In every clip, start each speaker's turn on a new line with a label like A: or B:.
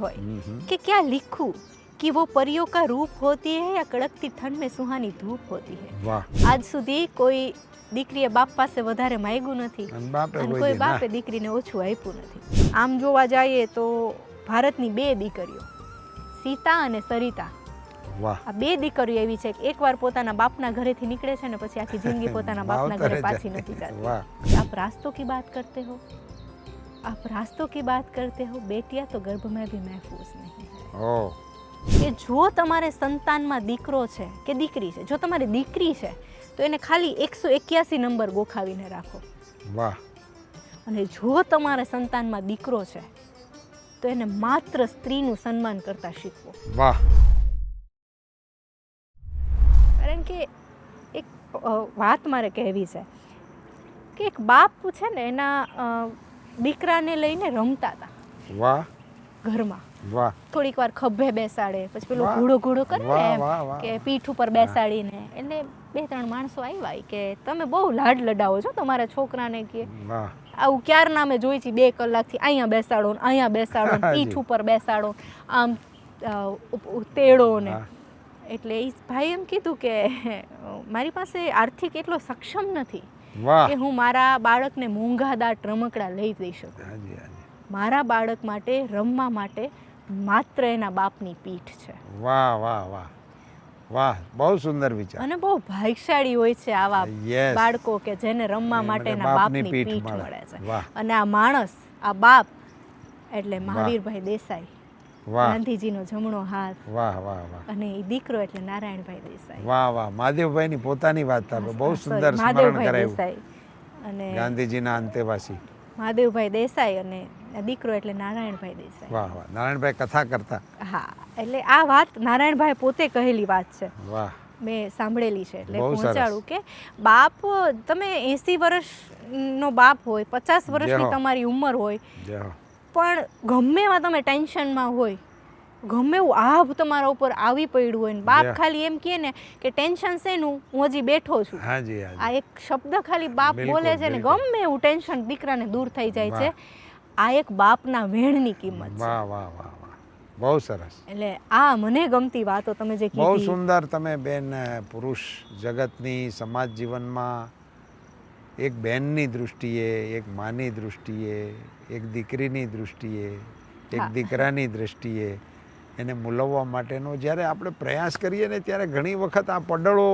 A: હોય कि क्या लिखूं कि वो परियों का रूप होती है या कड़कती ठंड में सुहानी धूप होती है। આજ સુધી કોઈ દીકરીએ બાપ પાસે વધારે માંગ્યું નથી અને કોઈ બાપે દીકરીને ઓછું આપ્યું નથી। આમ જોવા જઈએ તો ભારતની બે દીકરીઓ સીતા અને સરિતા, આ બે દીકરીઓ એવી છે કે એકવાર પોતાના બાપના ઘરેથી નીકળે છે ને પછી આખી જિંદગી પોતાના બાપના ઘરે પાછી નથી જતી। આપ રાસ્તો की बात करते हो, आप रास्तों की बात करते हो, बेटियां तो गर्भ में भी महफूज नहीं है। કે જો તમારે સંતાનમાં દીકરો છે કે દીકરી છે, જો તમારી દીકરી છે તો એને ખાલી 181 નંબર ગોખાવીને રાખો। વાહ। અને જો તમારે સંતાનમાં દીકરો છે તો એને માત્ર સ્ત્રીનું સન્માન કરતા શીખવો। વાહ। કારણ કે એક વાત મારે કહેવી છે કે એક બાપ છે ને એના દીકરાને લઈને રમતા હતા। વાહ। ઘરમાં વાહ, થોડીક વાર ખભે બેસાડે, પછી પેલો ઘોડો ઘોડો કરે ને એમ કે પીઠ ઉપર બેસાડીને, એટલે બે ત્રણ માણસો આવ્યા કે તમે બહુ લાડ લડાવો છો તમારા છોકરાને, કે આવું ક્યારના અમે જોઈ છે 2 કલાકથી અહીંયા બેસાડો ને અહીંયા બેસાડો ને પીઠ ઉપર બેસાડો, આમ તેડો ને। એટલે એ ભાઈ એમ કીધું કે મારી પાસે આર્થિક એટલો સક્ષમ નથી કે હું મારા બાળકને મોંઘાદાટ રમકડા લઈ દઈ શકું। મારા બાળક માટે રમવા માટે માત્ર એના બાપની પીઠ છે। વાહ વાહ વાહ વાહ, બહુ સુંદર વિચાર। અને બહુ ભાગ્યશાળી હોય છે આવા બાળકો કે જેને રમવા માટે એના બાપની પીઠ મળે છે। અને આ માણસ, આ બાપ એટલે મહાવીરભાઈ દેસાઈ, ગાંધીજીનો જમણો હાથ। વાહ વાહ વાહ। અને એ દીકરો એટલે નારાયણભાઈ દેસાઈ। વાહ વાહ, મહાદેવભાઈની પોતાની વાત આપે, બહુ સુંદર સ્મરણ કરાયું। અને ગાંધીજીના અંતેવાસી મહાદેવભાઈ દેસાઈ અને દીકરો એટલે નારાયણભાઈ દેસાઈ। વાહ વાહ, નારાયણભાઈ કથા કરતા। હા, એટલે આ વાત નારાયણભાઈ પોતે કહેલી વાત છે। વાહ, મેં સાંભળેલી છે એટલે પહોંચાડું કે બાપ, તમે 80 વર્ષનો બાપ હોય, 50 વર્ષની તમારી ઉંમર હોય, પણ ગમે એવા તમે ટેન્શનમાં હોય, ગમે એવું આભ તમારા ઉપર આવી પડ્યું હોય ને બાપ ખાલી એમ કહે ને કે ટેન્શન શેનું, હું હજી બેઠો છું, આ એક શબ્દ ખાલી બાપ બોલે છે ને ગમે એવું ટેન્શન દીકરાને દૂર થઈ જાય છે। આ એક બાપના વેણની કિંમત છે। વાહ વાહ વાહ વાહ, બહુ સરસ। એટલે આ મને ગમતી વાતો તમે જે કીધી, બહુ સુંદર। તમે બેન પુરુષ જગતની, સમાજ જીવનમાં એક બહેનની દૃષ્ટિએ, એક માની દૃષ્ટિએ, એક દીકરીની દૃષ્ટિએ, એક દીકરાની દૃષ્ટિએ એને મૂલવવા માટેનો જ્યારે આપણે પ્રયાસ કરીએ ને ત્યારે ઘણી વખત આ પડળો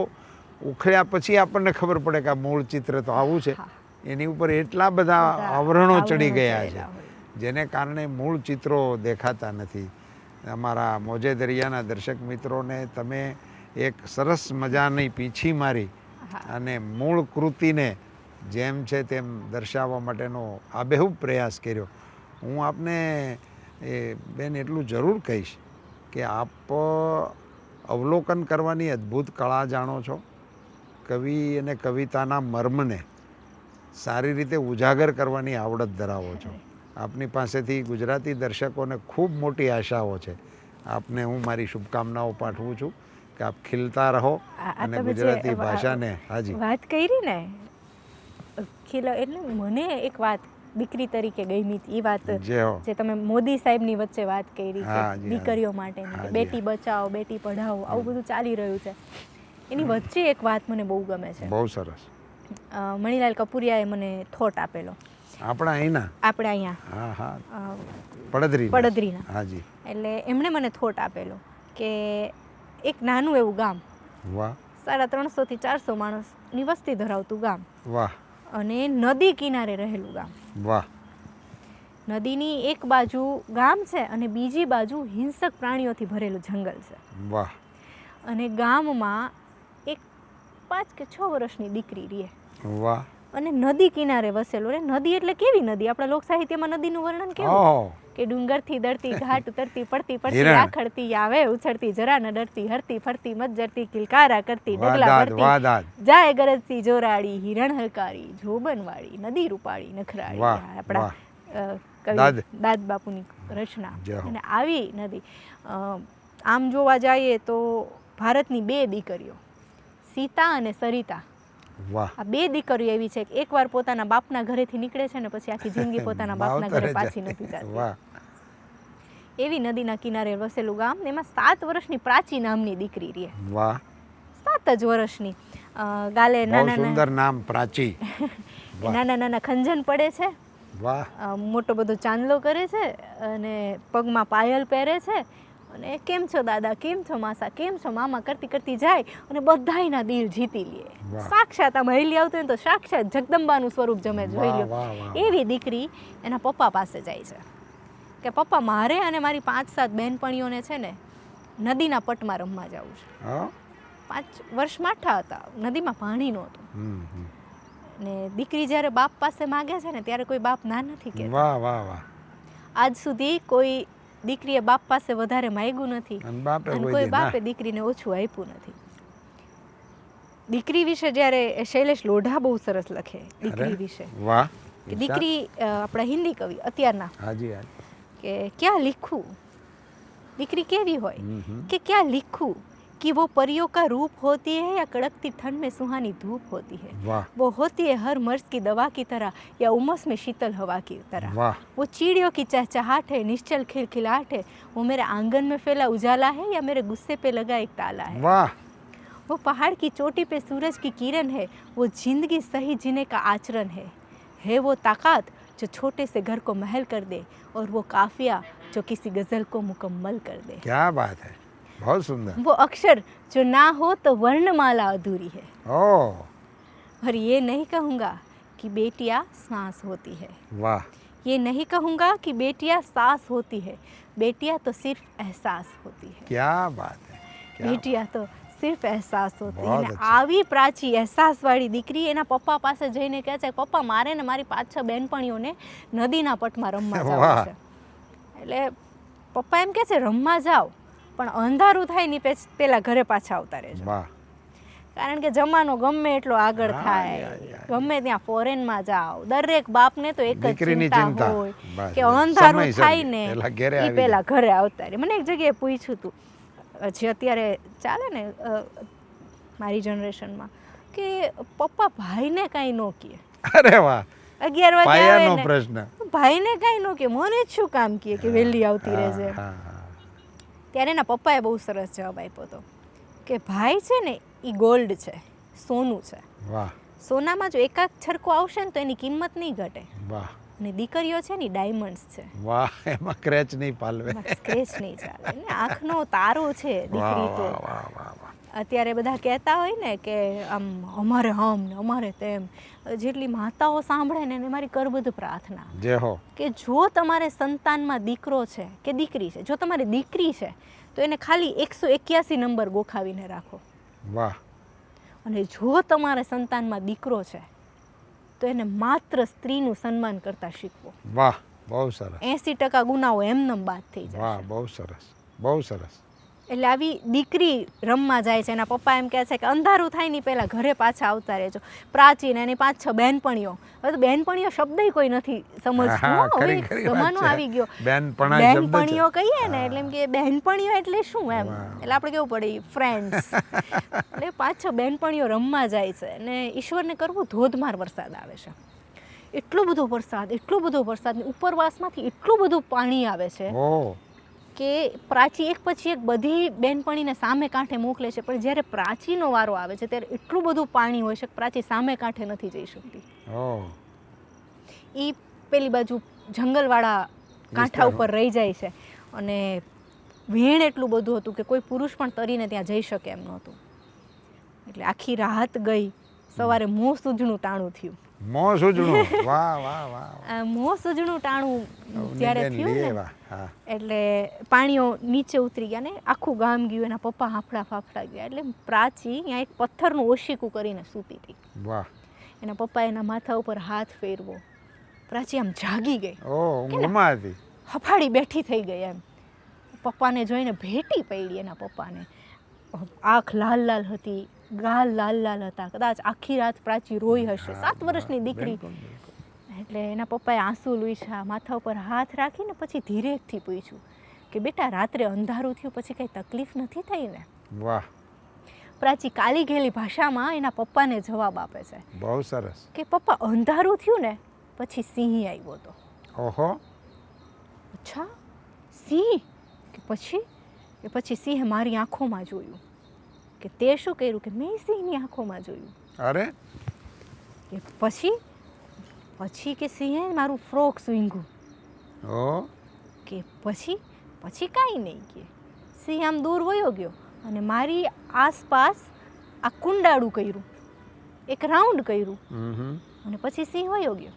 A: ઉખડ્યા પછી આપણને ખબર પડે કે આ મૂળ ચિત્ર તો આવું છે, એની ઉપર એટલા બધા આવરણો ચડી ગયા છે જેને કારણે મૂળ ચિત્રો દેખાતા નથી। અમારા મોજે દરિયાના દર્શક મિત્રોને તમે એક સરસ મજાની પીછી મારી અને મૂળ કૃતિને જેમ છે તેમ દર્શાવવા માટેનો આબેહૂબ પ્રયાસ કર્યો। હું આપને બેન એટલું જરૂર કહીશ કે આપ અવલોકન કરવાની અદ્ભુત કળા જાણો છો, કવિ અને કવિતાના મર્મને સારી રીતે ઉજાગર કરવાની આવડત ધરાવો છો। આપની પાસેથી ગુજરાતી દર્શકોને ખૂબ મોટી આશાઓ છે। આપને હું મારી શુભકામનાઓ પાઠવું છું કે આપ ખીલતા રહો અને ગુજરાતી ભાષાને હાજી વાત કરી ને ખીલો, એટલે મને એક વાત દીકરી તરીકે ગમી એ વાત જે તમે મોદી સાહેબની વચ્ચે વાત કરી કે દીકરીઓ માટેની બેટી બચાવો બેટી પઢાઓ આવું બધું ચાલી રહ્યું છે, એની વચ્ચે એક વાત મને બહુ ગમે છે। બહુ સરસ। મણિલાલ કપૂરિયાએ મને થોટ આપેલો, આપણા અહીંયા પડદરીના, હાજી, એટલે એમણે મને થોટ આપેલો કે એક નાનું એવું ગામ, 350 થી 400 માણસની વસ્તી ધરાવતું ગામ, વાહ, અને નદી કિનારે રહેલું ગામ, વાહ, નદીની એક બાજુ ગામ છે અને બીજી બાજુ હિંસક પ્રાણીઓથી ભરેલું જંગલ છે, વાહ, અને ગામમાં એક 5 કે 6 વર્ષની દીકરી રહે, વાહ, અને નદી કિનારે વસેલું રે। નદી એટલે કેવી નદી? આપણા લોક સાહિત્યમાં નદીનું વર્ણન કેવું કે ડુંગરથી દળતી, ઘાટ ઉતરતી, પડતી પડતી, આખડતી આવે, ઉછળતી જરા ન ડરતી, હરતી ફરતી મત કિલકારા કરતી, ડગલા ભરતી, જાય ગરજતી જોરાડી, હિરણ હલકારી, જોબનવાળી, નદી રૂપાળી નખરાળી। આપણા કવિ દાદ બાપુની રચના। અને આવી નદી, આમ જોવા જઈએ તો ભારતની બે દીકરીઓ સીતા અને સરિતા, આ બે દીકરીઓ એવી છે કે એકવાર પોતાના બાપના ઘરેથી નીકળે છે ને પછી આખી જિંદગી પોતાના બાપના ઘરે પાછી નથી જતી। એવી નદીના કિનારે વસેલું ગામ ને એમાં 7 વર્ષની પ્રાચી નામની દીકરી રહે.
B: વાહ,
A: 7 જ વર્ષની. ગાલે
B: બહુ
A: નાના
B: સુંદર નામ, પ્રાચી.
A: નાના નાના ખંજન પડે છે.
B: વાહ.
A: મોટો બધો ચાંદલો કરે છે અને પગમાં પાયલ પહેરે છે અને કેમ છો દાદા, કેમ છો માસા, કેમ છો મામા કરતી કરતી જાય અને બધાયના દિલ જીતી લે. સાક્ષાત આમ હૈલી આવતું હોય તો સાક્ષાત જગદંબાનું સ્વરૂપ જમે જોઈ લ્યો. એવી દીકરી એના પપ્પા પાસે જાય છે કે પપ્પા મારે અને મારી 5-7 બહેનપણીઓને છે ને નદીના પટમાં રમવા જવું છે. 5 વર્ષ માઠા હતા, નદીમાં પાણી નહોતું. ને દીકરી જ્યારે બાપ પાસે માગે છે ને ત્યારે કોઈ બાપ ના નથી કહેતા.
B: વાહ વાહ વાહ.
A: આજ સુધી કોઈ દીકરીએ બાપ પાસે વધારે માંગ્યું નથી અને કોઈ બાપે દીકરીને ઓછું આપ્યું નથી. દીકરી વિશે જ્યારે શૈલેષ લોઢા બહુ સરસ લખે દીકરી વિશે.
B: વાહ.
A: કે દીકરી આપણા હિન્દી કવિ અત્યારના કે ક્યાં લીખું, દીકરી કેવી હોય કે ક્યાં લીખું कि वो परियों का रूप होती है या कड़कती ठंड में सुहानी धूप होती है, वो होती है हर मर्ज की दवा की तरह या उमस में शीतल हवा की तरह, वो चिड़ियों की चहचहाट है, निश्चल खिलखिलाहट है, वो मेरे आंगन में फैला उजाला है या मेरे गुस्से पे लगा एक ताला है, वो पहाड़ की चोटी पे सूरज की किरण है, वो जिंदगी सही जीने का आचरण है वो ताकत जो छोटे से घर को महल कर दे और वो काफिया जो किसी गजल को मुकम्मल कर दे.
B: क्या बात है, बहुत सुंदर.
A: वो अक्षर जो ना हो तो वर्णमाला अधूरी है. और ये नहीं कहूँगा कि बेटियाँ सांस होती है.
B: वाह.
A: ये नहीं कहूँगा कि बेटियाँ सांस होती है, बेटियाँ तो सिर्फ एहसास होती है.
B: क्या बात है.
A: बेटियाँ तो સિર્ફ અહેસાસ હોતી અને આવી પ્રાચી અહેસાસવાળી દીકરી એના પપ્પા પાસે જઈને કહે છે પપ્પા મારે ને મારી 5-6 બહેનપણીઓને નદીના પટમાં રમવા જવું છે. એટલે પપ્પા એમ કહે છે રમવા જાઓ પણ અંધારું થાય ને પેલા ઘરે પાછા આવતા રહેજો. કારણ કે જમાનો ગમે એટલો આગળ થાય, ગમે ત્યાં ફોરેનમાં જાઓ, દરેક બાપને તો એક જ ચિંતા હોય કે અંધારું થાય ને એ પેલા ઘરે આવતા રહે. મને એક જગ્યાએ પૂછ્યું હતું જે અત્યારે ચાલે ને મારી જનરેશનમાં કે પપ્પા ભાઈને કાંઈ ન કહે.
B: અરે વાહ,
A: 11 વાગે આવે ને
B: પ્રશ્ન,
A: ભાઈને કાંઈ ન કહે, મને જ શું કામ કહે કે વહેલી આવતી રહેજે. ત્યારે એના પપ્પાએ બહુ સરસ જવાબ આપ્યો હતો કે ભાઈ છે ને એ ગોલ્ડ છે, સોનું છે. સોનામાં જો એકાદ છરકો આવશે ને તો એની કિંમત નહીં ઘટે. અને દીકરીઓ છે ને ડાયમંડ્સ છે.
B: વાહ, એમાં સ્ક્રેચ નહીં પાલવે,
A: સ્ક્રેચ નહીં ચાલે ને, આંખનો તારો છે દીકરી તો. અત્યારે બધા કહેતા હોય ને કે આમ અમારે હમ ને અમારે તેમ, જેટલી માતાઓ સાંભળે ને એને મારી કરબદ્ધ પ્રાર્થના કે જો તમારે સંતાનમાં દીકરો છે કે દીકરી છે, જો તમારી દીકરી છે તો એને ખાલી 181 નંબર ગોખાવીને રાખો.
B: વાહ. અને
A: જો તમારે સંતાનમાં દીકરો છે તો એને માત્ર સ્ત્રીનું સન્માન કરતા શીખવો.
B: વાહ, બહુ સરસ.
A: 80% ગુનાઓ એમનેમ બાદ થઈ જાય.
B: વાહ, બહુ સરસ, બહુ સરસ.
A: એટલે આવી દીકરી રમવા જાય છે, એના પપ્પા એમ કહે છે કે અંધારું થાય ને પહેલાં ઘરે પાછા આવતા રહેજો. પ્રાચીન એની 5-6 બહેનપણીઓ, હવે તો બહેનપણીઓ શબ્દ કોઈ નથી સમજતું, હવે જમાનો આવી ગયો. બહેનપણીઓ કહીએ ને એટલે એમ કે બહેનપણીઓ એટલે શું એમ, એટલે આપણે કેવું પડે ફ્રેન્ડ્સ. એટલે 5-6 બહેનપણીઓ રમવા જાય છે અને ઈશ્વરને કરવું ધોધમાર વરસાદ આવે છે. એટલો બધો વરસાદ, ઉપરવાસમાંથી એટલું બધું પાણી આવે છે કે પ્રાચી એક પછી એક બધી બહેનપણીને સામે કાંઠે મોકલે છે, પણ જ્યારે પ્રાચીનો વારો આવે છે ત્યારે એટલું બધું પાણી હોય છે કે પ્રાચી સામે કાંઠે નથી જઈ શકતી. એ પેલી બાજુ જંગલવાળા કાંઠા ઉપર રહી જાય છે અને વેણ એટલું બધું હતું કે કોઈ પુરુષ પણ તરીને ત્યાં જઈ શકે એમ નહોતું. એટલે આખી રાત ગઈ, સવારે મોં સૂજણું ટાણું થયું. મોં સૂજણું ટાણું જ્યારે થયું ને એટલે પાણીઓ નીચે ઉતરી ગયા ને આખું ગામ ગયું, એના પપ્પા હાફડા ફાફડા ગયા. એટલે પ્રાચી ત્યાં એક પથ્થરનું ઓશીકું કરીને સૂતી હતી. એના પપ્પા એના માથા ઉપર હાથ ફેરવો, પ્રાચી આમ જાગી ગઈ, હફાડી બેઠી થઈ ગઈ. એમ પપ્પાને જોઈને ભેટી પડી. એના પપ્પાને આંખ લાલ લાલ હતી, ગાલ લાલ લાલ હતા, કદાચ આખી રાત પ્રાચી રોઈ હશે, 7 વર્ષની દીકરી. એટલે એના પપ્પાએ આંસુ લૂછ્યા, માથા ઉપર હાથ રાખીને પછી ધીરેથી પૂછ્યું કે બેટા રાત્રે અંધારું થયું પછી કંઈ તકલીફ નથી થઈ ને?
B: વાહ.
A: પ્રાચી કાલી ગયેલી ભાષામાં એના પપ્પાને જવાબ આપે છે.
B: બહુ સરસ.
A: કે પપ્પા અંધારું થયું ને પછી સિંહ આવ્યો હતો.
B: ઓહો.
A: અચ્છા, સિંહ? કે પછી સિંહે મારી આંખોમાં જોયું. કે તે શું કર્યું? કે મેં સિંહની આંખોમાં જોયું.
B: અરે
A: કે પછી કે સિંહે મારું ફ્રોક સૂંઘ્યું.
B: ઓ
A: કે પછી કાંઈ નહીં. કે સિંહ આમ દૂર વયો ગયો અને મારી આસપાસ આ કુંડાળું કર્યું, એક રાઉન્ડ કર્યું અને પછી સિંહ વયો ગયો.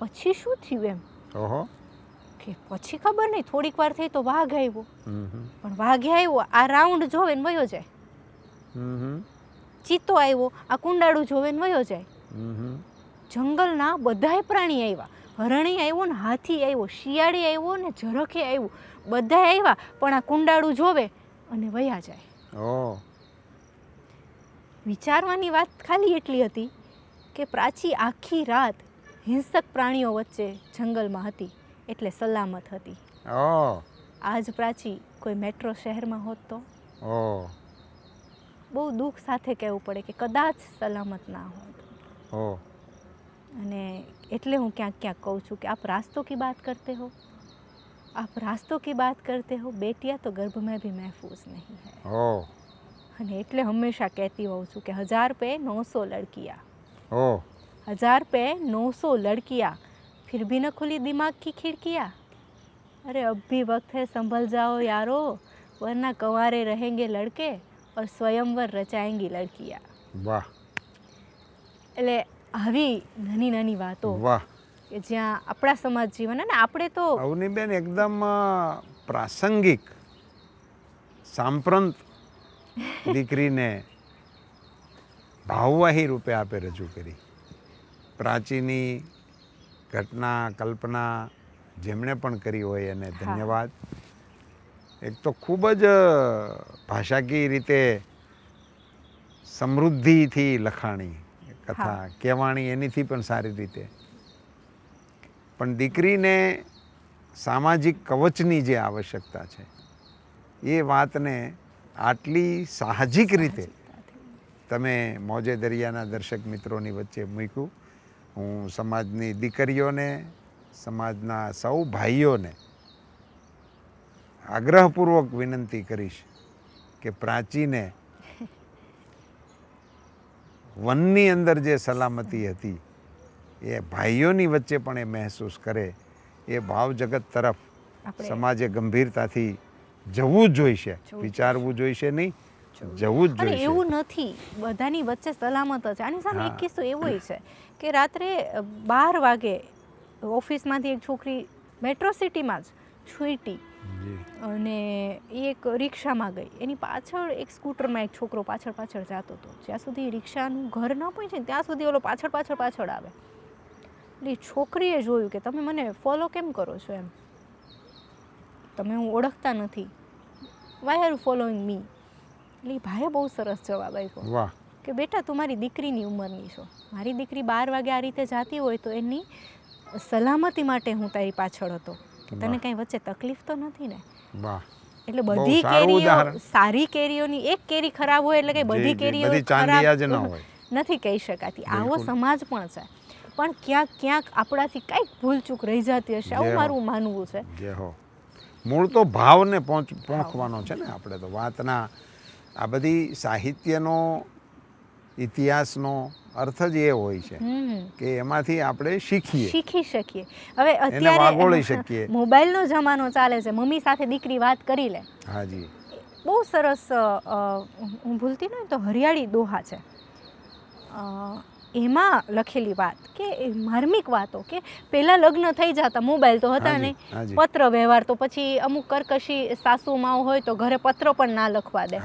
A: પછી શું થયું એમ?
B: ઓહો
A: કે પછી ખબર નહીં, થોડીક વાર થઈ તો વાઘ આવ્યો. પણ વાઘે આવ્યો, આ રાઉન્ડ જોવે ને વયો જાય. ચિત્તો આવ્યો, આ કુંડાળું જોવે ને વયો જાય. જંગલના બધાય પ્રાણી આવ્યા. હરણી આવ્યો ને હાથી આવ્યો, શિયાળી આવ્યો ને ઝરખે આવ્યું, બધાય આવ્યા, પણ આ કુંડાળું જોવે અને વયા જાય.
B: ઓ
A: વિચારવાની વાત ખાલી એટલી હતી કે પ્રાચી આખી રાત હિંસક પ્રાણીઓ વચ્ચે જંગલમાં હતી એટલે સલામત હતી.
B: ઓ
A: આજ પ્રાચી કોઈ મેટ્રો શહેરમાં હોત તો
B: ઓ
A: બહુ દુઃખ સાથે કહેવું પડે કે કદાચ સલામત ના હોત.
B: ઓ
A: અને એટલે હું ક્યાંક કહું છું કે આપ રાસ્તો કી બાત કરતે હો, आप रास्तों की बात करते हो, बेटियां तो गर्भ में भी महफूज नहीं है.
B: ઓ
A: અને એટલે હંમેશા કહેતી હોઉં છું કે 1000 पे 900 लड़कियां,
B: ઓ
A: 1000 पे 900 लड़कियां, फिर भी न खुली दिमाग की खिड़कियां. अरे अब भी वक्त है, संभल जाओ यारो, वरना कंवारे रहेंगे लड़के और स्वयंवर रचाएंगी लड़कियां.
B: વાહ
A: એટલે આવી નાની નાની વાતો
B: વાહ
A: કે જ્યાં આપણા સમાજ જીવન અને આપણે તો
B: અવનીબેન એકદમ પ્રાસંગિક સાંપ્રત દીકરીને ભાવવાહી રૂપે આપે રજૂ કરી. પ્રાચીની ઘટના કલ્પના જેમણે પણ કરી હોય એને ધન્યવાદ. એક તો ખૂબ જ ભાષાકીય રીતે સમૃદ્ધિથી લખાણી કથા કહેવાણી, એનીથી પણ સારી રીતે. પણ દીકરીને સામાજિક કવચની જે આવશ્યકતા છે એ વાતને આટલી સાહજિક રીતે તમે મોજે દરિયાના દર્શક મિત્રોની વચ્ચે મૂક્યું. હું સમાજની દીકરીઓને, સમાજના સૌ ભાઈઓને આગ્રહપૂર્વક વિનંતી કરીશ કે પ્રાચીને વનની અંદર જે સલામતી હતી એ ભાઈઓની વચ્ચે પણ એ મહેસૂસ કરે. એ ભાવ જગત તરફ સમાજે ગંભીરતાથી જવું જ જોઈશે, વિચારવું જોઈશે નહીં, જવું જ
A: અને
B: જોઈશે.
A: એવું નથી બધાની વચ્ચે સલામત જ. આની સામે એક કિસ્સો એવો છે કે રાત્રે 12 વાગે ઓફિસમાંથી એક છોકરી મેટ્રો સિટીમાં જ છૂટી અને એ એક રિક્ષામાં ગઈ. એની પાછળ એક સ્કૂટરમાં એક છોકરો પાછળ જતો હતો. જ્યાં સુધી રિક્ષાનું ઘર ન પહોંચે ને ત્યાં સુધી ઓલો પાછળ આવે. એટલે છોકરીએ જોયું કે તમે મને ફોલો કેમ કરો છો, એમ તમે હું ઓળખતા નથી, વાય આર ફોલોઈંગ મી. એટલે ભાઈએ બહુ સરસ જવાબ આપ્યો.
B: વાહ
A: કે બેટા તું મારી દીકરીની ઉંમરની છો, મારી દીકરી 12 વાગે આ રીતે જાતી હોય તો એની સલામતી માટે હું તારી પાછળ હતો, તને કંઈ વચ્ચે તકલીફ તો નથી ને.
B: વાહ
A: એટલે બધી કેરીઓ સારી કેરીઓની એક કેરી ખરાબ હોય એટલે કે બધી કેરીઓ ખરાબ નથી કહી શકાતી. આવો સમાજ પણ છે, પણ ક્યાંક આપણાથી કંઈક ભૂલચૂક રહી જતી હશે, આવું મારું માનવું છે.
B: જે હો મૂળ તો ભાવને પહોંચવાનો છે ને. આપણે તો વાતના આ બધી સાહિત્યનો ઇતિહાસનો અર્થ જ એ હોય છે કે એમાંથી આપણે શીખી શકીએ. હવે અત્યારે મોબાઈલનો જમાનો ચાલે છે, મમ્મી સાથે દીકરી વાત કરી લે. હાજી
A: બહુ સરસ. હું ભૂલતી નહીં તો હરિયાળી દોહા છે, એમાં લખેલી વાત કે માર્મિક વાતો કે પહેલાં લગ્ન થઈ જતા, મોબાઈલ તો હતા નહીં, પત્ર વ્યવહાર તો પછી અમુક કર્કશી સાસુમાં હોય તો ઘરે પત્ર પણ ના લખવા દે.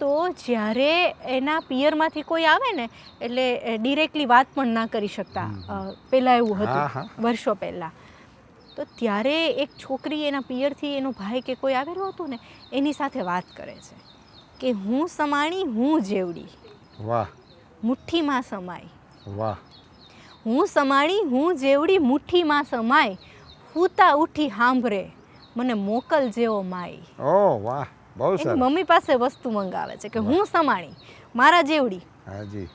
A: તો જ્યારે એના પિયરમાંથી કોઈ આવે ને એટલે ડિરેક્ટલી વાત પણ ના કરી શકતા, પહેલાં એવું હતું વર્ષો પહેલાં. તો ત્યારે એક છોકરી એના પિયરથી એનો ભાઈ કે કોઈ આવેલું હતું ને એની સાથે વાત કરે છે કે હું સમાણી હું જેવડી,
B: વાહ,
A: મુઠ્ઠીમાં સમાય,
B: વાહ,
A: હું સમાણી હું જેવડી મુઠ્ઠીમાં સમાય, હુતા ઉઠી સાંભળે મને મોકલ જેવો માય.
B: ઓ વાહ, બહુ સરસ.
A: મમ્મી પાસે વસ્તુ મંગાવે છે કે હું સમાણી મારા જેવડી,
B: હાજી,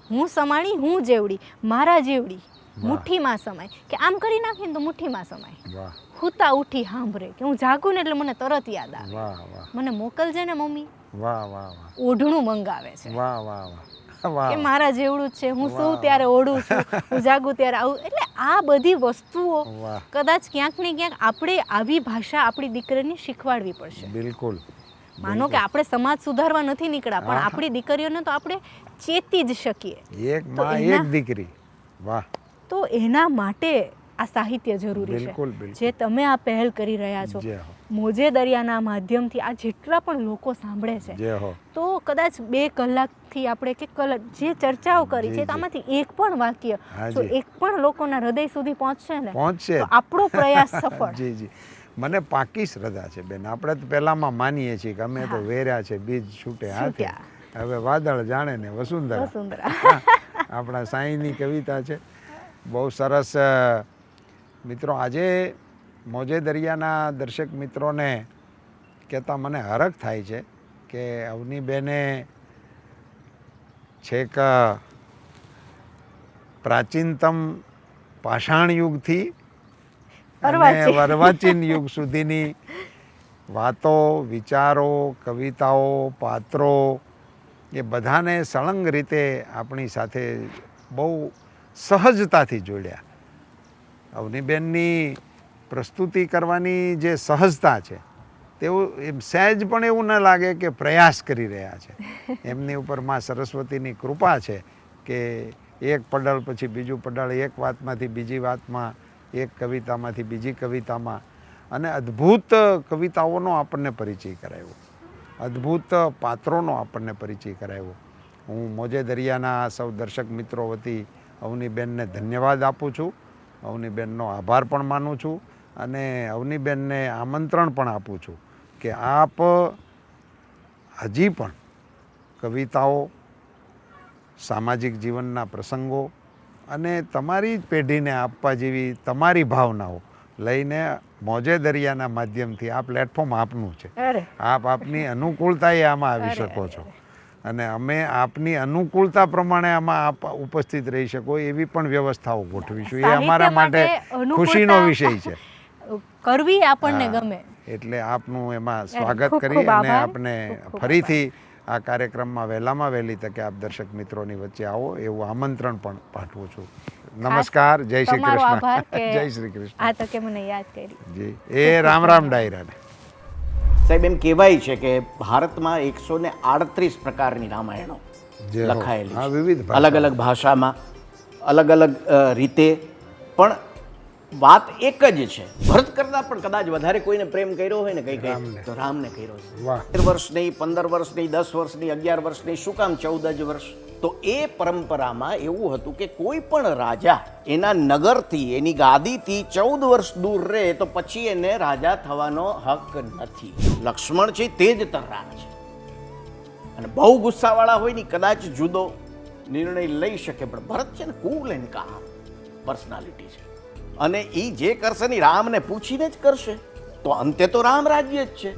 A: હું સમાણી હું જેવડી મારા જેવડી, મુઠ્ઠીમાં સમાય, કે આમ કરી નાખીને તો મુઠ્ઠીમાં સમાય.
B: વાહ
A: હુતા ઉઠી સાંભળે કે હું જાગું ને એટલે મને તરત યાદ આવે,
B: વાહ વાહ
A: મને મોકલજે ને મમ્મી.
B: વાહ વાહ વાહ
A: ઓઢણું મંગાવે છે
B: વાહ વાહ વાહ
A: કે મારા જેવડું જ છે, હું સૌ ત્યારે ઓઢું છું, હું જાગું ત્યારે આવું. એટલે આ બધી વસ્તુઓ
B: વાહ
A: કદાચ ક્યાંક ને ક્યાંક આપણે આવી ભાષા આપણી દીકરીને શીખવાડવી પડશે.
B: બિલકુલ.
A: માનો કે આપણે સમાજ સુધારવા નથી નીકળ્યા, પણ આપણી દીકરીઓને તો આપણે ચેતી જ શકીએ.
B: એક માં એક દીકરી. વાહ.
A: તો એના માટે આ સાહિત્ય જરૂરી છે.
B: બિલકુલ બિલકુલ.
A: જે તમે આ પહેલ કરી રહ્યા છો,
B: જય હો.
A: મોજે દરિયાના માધ્યમથી આ જેટલા પણ લોકો સાંભળે છે,
B: જય હો.
A: તો કદાચ 2 કલાકથી આપણે કે કલાક જે ચર્ચાઓ કરી છે, તો આમાંથી એક પણ વાક્ય જો એક પણ લોકોના હૃદય સુધી પહોંચશે ને,
B: પહોંચશે
A: તો આપણો પ્રયાસ સફળ.
B: જી જી. મને પાકી શ્રદ્ધા છે બેન. આપણે તો પહેલામાં માનીએ છીએ કે અમે તો વેર્યા છે બીજ છૂટે હાથે, હવે વાદળ જાણે ને વસુંધરા. આપણા સાંઈની કવિતા છે, બહુ સરસ. મિત્રો, આજે મોજે દરિયાના દર્શક મિત્રોને કહેતા મને હરખ થાય છે કે અવનીબેને છેક પ્રાચીનતમ પાષાણ યુગથી અને અર્વાચીન યુગ સુધીની વાતો, વિચારો, કવિતાઓ, પાત્રો એ બધાને સળંગ રીતે આપણી સાથે બહુ સહજતાથી જોડ્યા. અવનીબેનની પ્રસ્તુતિ કરવાની જે સહજતા છે, તેવું એમ સહેજ પણ એવું ન લાગે કે પ્રયાસ કરી રહ્યા છે. એમની ઉપર માં સરસ્વતીની કૃપા છે કે એક પડાળ પછી બીજું પડાળ, એક વાતમાંથી બીજી વાતમાં, એક કવિતામાંથી બીજી કવિતામાં, અને અદ્ભુત કવિતાઓનો આપણને પરિચય કરાવ્યો, અદ્ભુત પાત્રોનો આપણને પરિચય કરાવ્યો. હું મોજે દરિયાના સૌ દર્શક મિત્રો વતી અવનીબેનને ધન્યવાદ આપું છું, અવનીબેનનો આભાર પણ માનું છું, અને અવનીબેનને આમંત્રણ પણ આપું છું કે આપ હજી પણ કવિતાઓ, સામાજિક જીવનના પ્રસંગો અને તમારી જ પેઢીને આપવા જેવી તમારી ભાવનાઓ લઈને મોજે દરિયાના માધ્યમથી આ પ્લેટફોર્મ આપનું છે. આપ આપની અનુકૂળતાએ આમાં આવી શકો છો, અને અમે આપની અનુકૂળતા પ્રમાણે આમાં આપ ઉપસ્થિત રહી શકો એવી પણ વ્યવસ્થાઓ ગોઠવીશું. એ અમારા માટે ખુશીનો વિષય છે.
A: કરવી આપણને ગમે.
B: એટલે આપનું એમાં સ્વાગત કરી અને આપને ફરીથી આ કાર્યક્રમમાં વહેલામાં વહેલી તકે આપ દર્શક મિત્રોની વચ્ચે આવો એવું આમંત્રણ પણ પાઠવું છું. નમસ્કાર. જય શ્રી કૃષ્ણ. જય શ્રી કૃષ્ણ.
A: આ તકે મને યાદ કરી.
B: જી. એ રામ રામ ડાયરાને.
C: સાહેબ, એમ કહેવાય છે કે ભારતમાં 138 પ્રકારની રામાયણો લખાયેલી છે, અલગ અલગ ભાષામાં, અલગ અલગ રીતે, પણ વાત એક જ છે. ભરત કરતાં પણ કદાચ વધારે કોઈને પ્રેમ કર્યો હોય ને કઈ તો રામને કર્યો છે. 13 વર્ષ નહીં, 15 વર્ષ નહીં, 10 વર્ષ નહીં, 11 વર્ષ નહીં, શું કામ 14 જ વર્ષ? તો એ પરંપરામાં એવું હતું કે કોઈ પણ રાજા એના નગરથી, એની ગાદીથી 14 વર્ષ દૂર રહે તો પછી એને રાજા થવાનો હક નથી. લક્ષ્મણ છે તે જ તર્રાક છે, અને બહુ ગુસ્સાવાળા હોય ને કદાચ જુદો નિર્ણય લઈ શકે, પણ ભરત છે ને કુલ એન્ડ કામ પર્સનાલિટી છે, અને એ જે કરશે ને રામને પૂછીને જ કરશે, તો અંતે તો રામ રાજ્ય જ છે.